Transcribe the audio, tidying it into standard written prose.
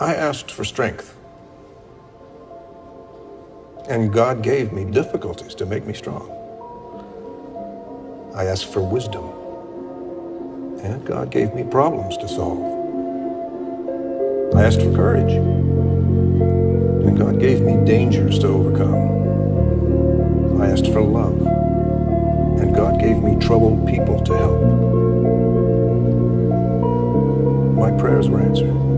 I asked for strength, and God gave me difficulties to make me strong. I asked for wisdom, and God gave me problems to solve. I asked for courage, and God gave me dangers to overcome. I asked for love, and God gave me troubled people to help. My prayers were answered.